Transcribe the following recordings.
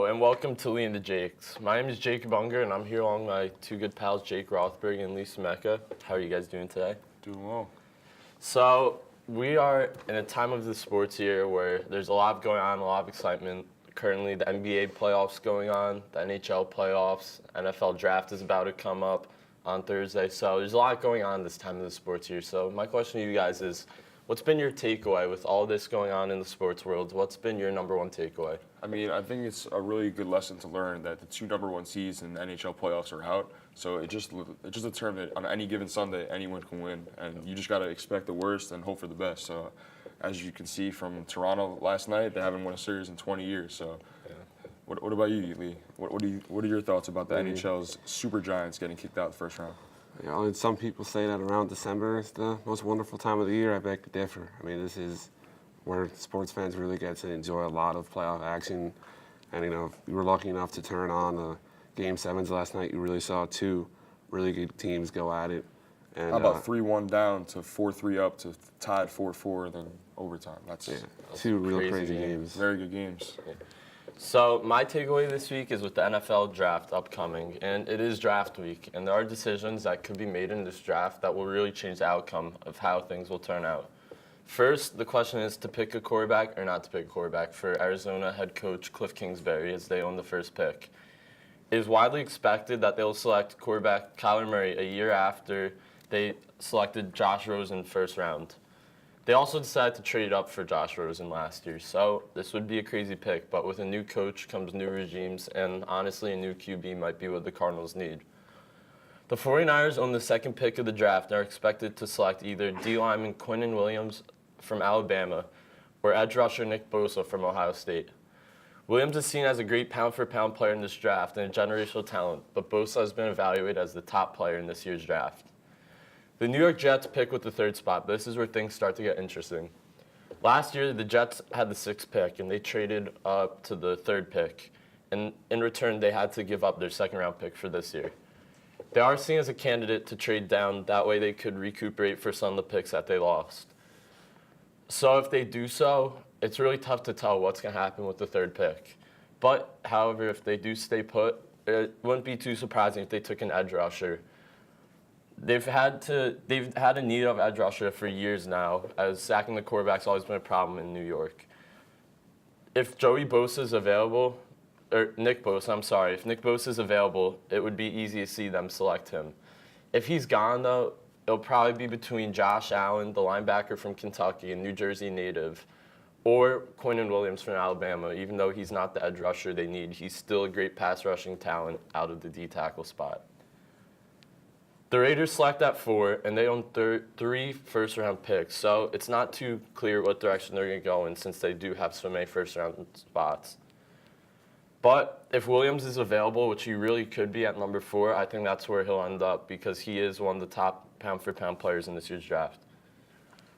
and welcome to Lee and the Jakes. My name is Jacob Unger, and I'm here along with my two good pals, Jake Rothberg and Lisa Mecca. How are you guys doing today? Doing well. So, we are in a time of the sports year where there's a lot going on, a lot of excitement. Currently, the NBA playoffs going on, the NHL playoffs, NFL draft is about to come up on Thursday. So, there's a lot going on this time of the sports year. So, my question to you guys is, what's been your takeaway with all this going on in the sports world? What's been your number one takeaway? I mean, I think it's a really good lesson to learn that the two number one seeds in the NHL playoffs are out. So it's just a term that on any given Sunday, anyone can win. And you just got to expect the worst and hope for the best. So as you can see from Toronto last night, they haven't won a series in 20 years. So what about you, Lee? What are your thoughts about the NHL's super giants getting kicked out the first round? You know, and some people say that around December is the most wonderful time of the year. I beg to differ. I mean, this is where sports fans really get to enjoy a lot of playoff action. And, you know, if you were lucky enough to turn on the Game 7s last night, you really saw two really good teams go at it. And, how about 3-1 down to 4-3 up to tied 4-4, then overtime? That's two real crazy games. Very good games. Yeah. So my takeaway this week is with the NFL draft upcoming, and it is draft week, and there are decisions that could be made in this draft that will really change the outcome of how things will turn out. First, the question is to pick a quarterback or not to pick a quarterback for Arizona head coach Cliff Kingsbury, as they own the first pick. It is widely expected that they'll select quarterback Kyler Murray a year after they selected Josh Rosen first round. They also decided to trade up for Josh Rosen last year, so this would be a crazy pick, but with a new coach comes new regimes, and honestly, a new QB might be what the Cardinals need. The 49ers own the second pick of the draft and are expected to select either D lineman Quinnen Williams from Alabama or edge rusher Nick Bosa from Ohio State. Williams is seen as a great pound-for-pound player in this draft and a generational talent, but Bosa has been evaluated as the top player in this year's draft. The New York Jets pick with the third spot. This is where things start to get interesting. Last year, the Jets had the sixth pick, and they traded up to the third pick. And in return, they had to give up their second-round pick for this year. They are seen as a candidate to trade down. That way, they could recuperate for some of the picks that they lost. So if they do so, it's really tough to tell what's going to happen with the third pick. But, however, if they do stay put, it wouldn't be too surprising if they took an edge rusher. They've had a need of edge rusher for years now, as sacking the quarterback's always been a problem in New York. If Joey Bosa is available, or Nick Bosa, I'm sorry, if Nick Bosa is available, it would be easy to see them select him. If he's gone, though, it'll probably be between Josh Allen, the linebacker from Kentucky, a New Jersey native, or Quinnen Williams from Alabama. Even though he's not the edge rusher they need, he's still a great pass rushing talent out of the D-tackle spot. The Raiders select at 4, and they own 3 first-round picks, so it's not too clear what direction they're going to go in since they do have so many first-round spots. But if Williams is available, which he really could be at number 4, I think that's where he'll end up because he is one of the top pound-for-pound players in this year's draft.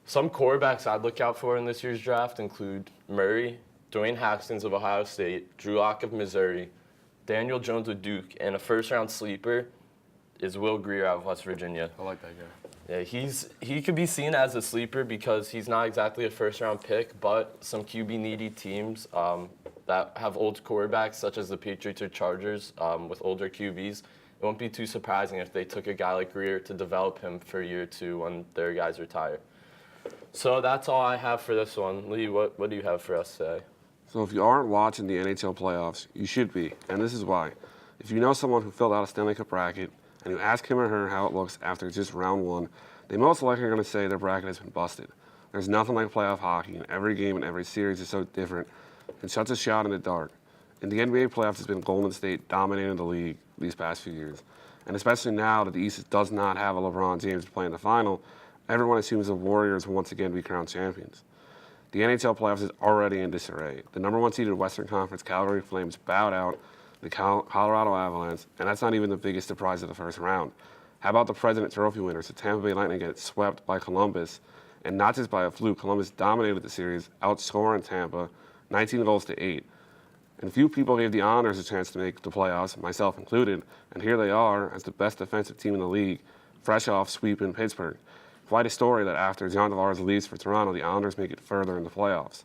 Some quarterbacks I'd look out for in this year's draft include Murray, Dwayne Haskins of Ohio State, Drew Lock of Missouri, Daniel Jones of Duke, and a first-round sleeper is Will Grier out of West Virginia. I like that guy. Yeah, he could be seen as a sleeper because he's not exactly a first-round pick, but some QB-needy teams that have old quarterbacks, such as the Patriots or Chargers, with older QBs, it won't be too surprising if they took a guy like Grier to develop him for a year or two when their guys retire. So that's all I have for this one. Lee, what do you have for us today? So if you aren't watching the NHL playoffs, you should be, and this is why. If you know someone who filled out a Stanley Cup bracket, and you ask him or her how it looks after just round 1, they most likely are going to say their bracket has been busted. There's nothing like playoff hockey, and every game and every series is so different and such a shot in the dark. In the NBA playoffs, it's been Golden State dominating the league these past few years. And especially now that the East does not have a LeBron James to play in the final, everyone assumes the Warriors will once again be crowned champions. The NHL playoffs is already in disarray. The number 1 seeded Western Conference Calgary Flames bowed out the Colorado Avalanche, and that's not even the biggest surprise of the first round. How about the President Trophy winners? The Tampa Bay Lightning get swept by Columbus, and not just by a fluke. Columbus dominated the series, outscoring Tampa 19 goals to 8. And few people gave the Islanders a chance to make the playoffs, myself included, and here they are as the best defensive team in the league, fresh off sweeping Pittsburgh. Quite a story that after John Tavares leaves for Toronto, the Islanders make it further in the playoffs.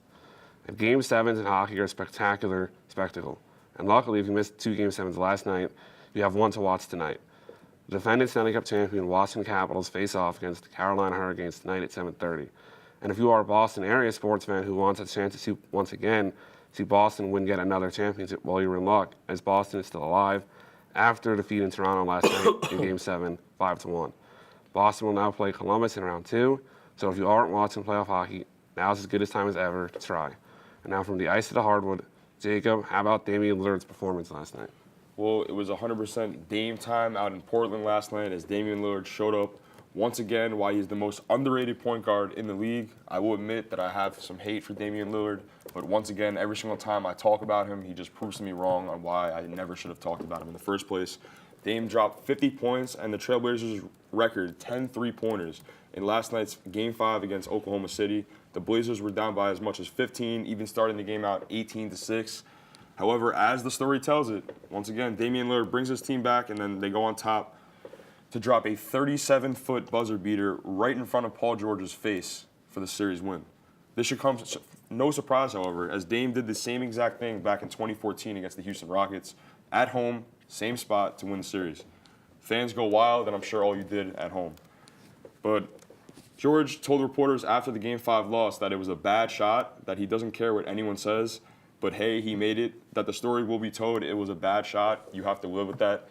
If Game 7s in hockey are a spectacular spectacle, And luckily, if you missed 2 Game 7s last night, you have one to watch tonight. The defending Stanley Cup champion Washington Capitals face off against the Carolina Hurricanes tonight at 7:30. And if you are a Boston area sports fan who wants a chance to see, once again, see Boston win yet another championship, well, you're in luck, as Boston is still alive after defeating Toronto last night in Game 7, 5-1. Boston will now play Columbus in round 2, so if you aren't watching playoff hockey, now's as good a time as ever to try. And now from the ice to the hardwood, Jacob, how about Damian Lillard's performance last night? Well, it was 100% Dame time out in Portland last night as Damian Lillard showed up once again why he's the most underrated point guard in the league. I will admit that I have some hate for Damian Lillard, but once again, every single time I talk about him, he just proves me wrong on why I never should have talked about him in the first place. Dame dropped 50 points and the Trailblazers record 10 3-pointers in last night's Game 5 against Oklahoma City. The Blazers were down by as much as 15, even starting the game out 18-6. However, as the story tells it, once again, Damian Lillard brings his team back, and then they go on top to drop a 37-foot buzzer beater right in front of Paul George's face for the series win. This should come no surprise, however, as Dame did the same exact thing back in 2014 against the Houston Rockets, at home, same spot to win the series. Fans go wild, and I'm sure all you did at home. But George told reporters after the Game 5 loss that it was a bad shot, that he doesn't care what anyone says, but hey, he made it, that the story will be told. It was a bad shot. You have to live with that.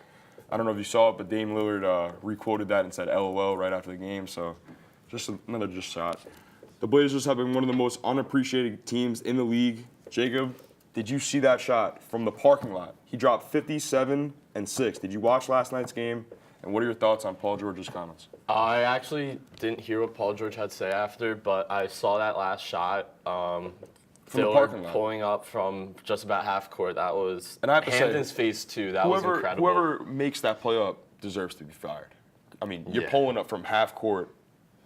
I don't know if you saw it, but Dame Lillard re-quoted that and said LOL right after the game, so just another shot. The Blazers have been one of the most unappreciated teams in the league. Jacob, did you see that shot from the parking lot? He dropped 57 and 6. Did you watch last night's game? And what are your thoughts on Paul George's comments? I actually didn't hear what Paul George had to say after, but I saw that last shot. From the parking lot. Pulling up from just about half court. That was And I have to say, Hamden's face too. That was incredible. Whoever makes that play up deserves to be fired. I mean, you're Yeah. pulling up from half court.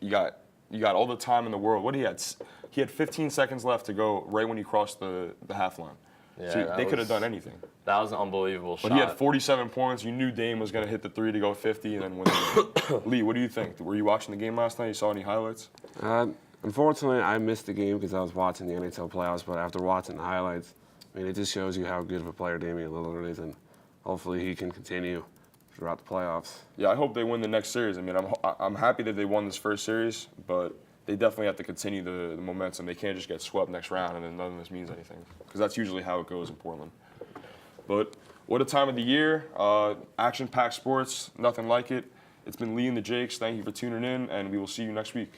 You got all the time in the world. What he had 15 seconds left to go right when he crossed the half line. Yeah, So that they could have was- done anything. That was an unbelievable shot. But he had 47 points. You knew Dame was going to hit the 3 to go 50 and then win the game. Lee, what do you think? Were you watching the game last night? You saw any highlights? Unfortunately, I missed the game because I was watching the NHL playoffs, but after watching the highlights, I mean, it just shows you how good of a player Damian Lillard is, and hopefully he can continue throughout the playoffs. Yeah, I hope they win the next series. I mean, I'm happy that they won this first series, but they definitely have to continue the momentum. They can't just get swept next round and then none of this means anything, because that's usually how it goes in Portland. But what a time of the year. Action-packed sports, nothing like it. It's been Lee and the Jakes. Thank you for tuning in, and we will see you next week.